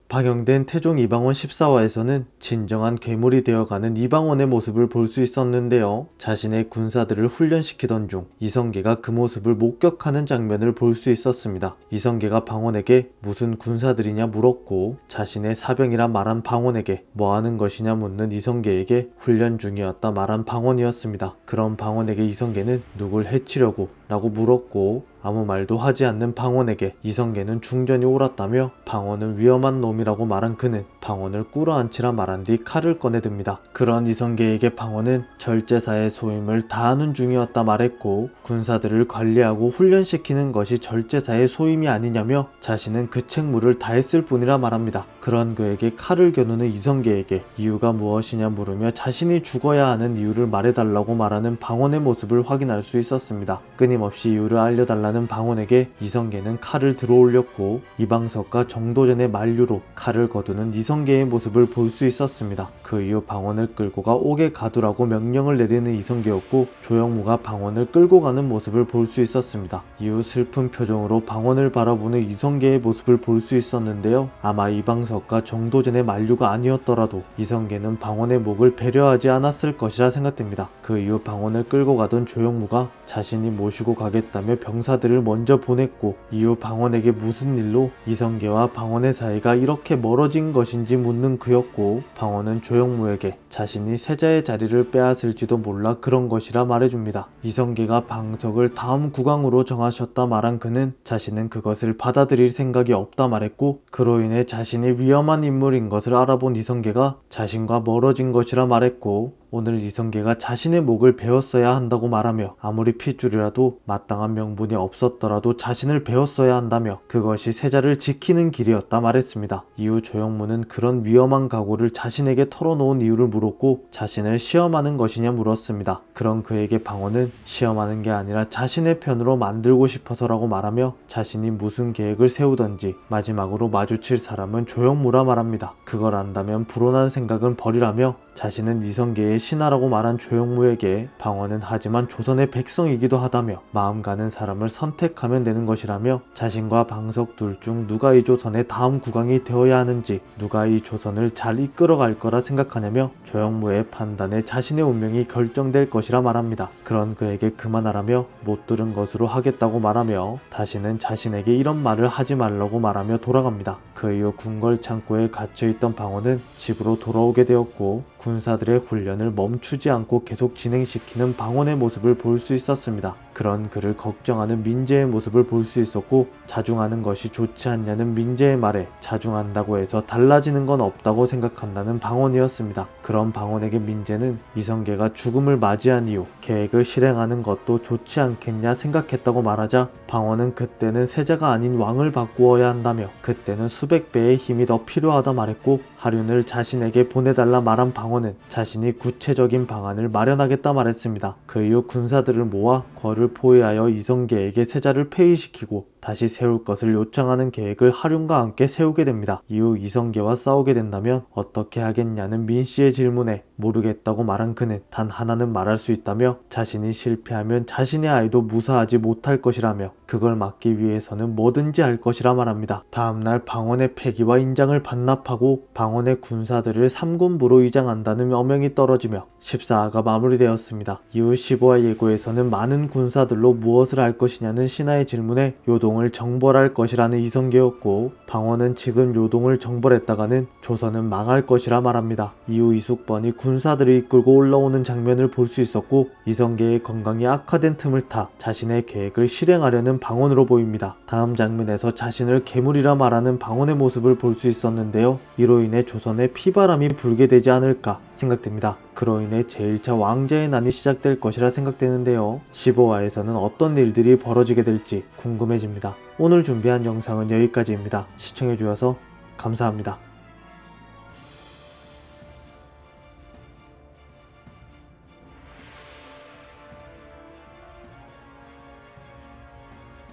방영된 태종 이방원 14화에서는 진정한 괴물이 되어가는 이방원의 모습을 볼 수 있었는데요. 자신의 군사들을 훈련시키던 중 이성계가 그 모습을 목격하는 장면을 볼 수 있었습니다. 이성계가 방원에게 무슨 군사들이냐 물었고 자신의 사병이라 말한 방원에게 뭐하는 것이냐 묻는 이성계에게 훈련 중이었다 말한 방원이었습니다. 그런 방원에게 이성계는 누굴 해치려고 라고 물었고 아무 말도 하지 않는 방원에게 이성계는 중전이 옳았다며 방원은 위험한 놈이라고 말한 그는 방원을 꿇어앉히라 말한 뒤 칼을 꺼내듭니다. 그런 이성계에게 방원은 절제사의 소임을 다하는 중이었다 말했고 군사들을 관리하고 훈련시키는 것이 절제사의 소임이 아니냐며 자신은 그 책무를 다했을 뿐이라 말합니다. 그런 그에게 칼을 겨누는 이성계에게 이유가 무엇이냐 물으며 자신이 죽어야 하는 이유를 말해달라고 말하는 방원의 모습을 확인할 수 있었습니다. 끊임없이 이유를 알려달라는 방원에게 이성계는 칼을 들어올렸고 이방석과 정도전의 만류로 칼을 거두는 이성계의 모습을 볼 수 있었습니다. 그 이후 방원을 끌고 가 옥에 가두라고 명령을 내리는 이성계였고 조영무가 방원을 끌고 가는 모습을 볼 수 있었습니다. 이후 슬픈 표정으로 방원을 바라보는 이성계의 모습을 볼 수 있었는데요. 아마 이방석과 정도전의 만류가 아니었더라도 이성계는 방원의 목을 배려하지 않았을 것이라 생각됩니다. 그 이후 방원을 끌고 가던 조영무가 자신이 모시고 가겠다며 병사들을 먼저 보냈고 이후 방원에게 무슨 일로 이성계와 방원의 사이가 이렇게 멀어진 것인지 묻는 그였고 방원은 조영무에게 자신이 세자의 자리를 빼앗을지도 몰라 그런 것이라 말해줍니다. 이성계가 방석을 다음 국왕으로 정하셨다 말한 그는 자신은 그것을 받아들일 생각이 없다 말했고 그로 인해 자신이 위험한 인물인 것을 알아본 이성계가 자신과 멀어진 것이라 말했고 오늘 이성계가 자신의 목을 베었어야 한다고 말하며 아무리 핏줄이라도 마땅한 명분이 없었더라도 자신을 베었어야 한다며 그것이 세자를 지키는 길이었다 말했습니다. 이후 조영무는 그런 위험한 각오를 자신에게 털어놓은 이유를 물었고 자신을 시험하는 것이냐 물었습니다. 그런 그에게 방원은 시험하는 게 아니라 자신의 편으로 만들고 싶어서라고 말하며 자신이 무슨 계획을 세우던지 마지막으로 마주칠 사람은 조영무라 말합니다. 그걸 안다면 불온한 생각은 버리라며 자신은 이성계의 신하라고 말한 조영무에게 방원은 하지만 조선의 백성이기도 하다며 마음 가는 사람을 선택하면 되는 것이라며 자신과 방석 둘 중 누가 이 조선의 다음 국왕이 되어야 하는지 누가 이 조선을 잘 이끌어갈 거라 생각하냐며 조영무의 판단에 자신의 운명이 결정될 것이라 말합니다. 그런 그에게 그만하라며 못 들은 것으로 하겠다고 말하며 다시는 자신에게 이런 말을 하지 말라고 말하며 돌아갑니다. 그 이후 궁궐 창고에 갇혀있던 방원은 집으로 돌아오게 되었고 군사들의 훈련을 멈추지 않고 계속 진행시키는 방원의 모습을 볼 수 있었습니다. 그런 그를 걱정하는 민재의 모습을 볼 수 있었고 자중하는 것이 좋지 않냐는 민재의 말에 자중한다고 해서 달라지는 건 없다고 생각한다는 방원이었습니다. 그런 방원에게 민재는 이성계가 죽음을 맞이한 이후 계획을 실행하는 것도 좋지 않겠냐 생각했다고 말하자 방원은 그때는 세자가 아닌 왕을 바꾸어야 한다며 그때는 수백 배의 힘이 더 필요하다 말했고 하륜을 자신에게 보내달라 말한 방원은 자신이 구체적인 방안을 마련하겠다 말했습니다. 그 이후 군사들을 모아 궐을 포위하여 이성계에게 세자를 폐위시키고 다시 세울 것을 요청하는 계획을 하륜과 함께 세우게 됩니다. 이후 이성계와 싸우게 된다면 어떻게 하겠냐는 민씨의 질문에 모르겠다고 말한 그는 단 하나는 말할 수 있다며 자신이 실패하면 자신의 아이도 무사하지 못할 것이라며 그걸 막기 위해서는 뭐든지 할 것이라 말합니다. 다음날 방원의 폐기와 인장을 반납하고 방원의 군사들을 3군부로 위장한다는 어명이 떨어지며 14화가 마무리되었습니다. 이후 15화 예고에서는 많은 군사들로 무엇을 할 것이냐는 신하의 질문에 요동을 정벌할 것이라는 이성계였고 방원은 지금 요동을 정벌했다가는 조선은 망할 것이라 말합니다. 이후 이숙번이 군사들을 이끌고 올라오는 장면을 볼 수 있었고 이성계의 건강이 악화된 틈을 타 자신의 계획을 실행하려는 방원으로 보입니다. 다음 장면에서 자신을 괴물이라 말하는 방원의 모습을 볼 수 있었는데요. 이로 인해 조선에 피바람이 불게 되지 않을까 생각됩니다. 그로 인해 제1차 왕자의 난이 시작될 것이라 생각되는데요. 15화에서는 어떤 일들이 벌어지게 될지 궁금해집니다. 오늘 준비한 영상은 여기까지입니다. 시청해주셔서 감사합니다.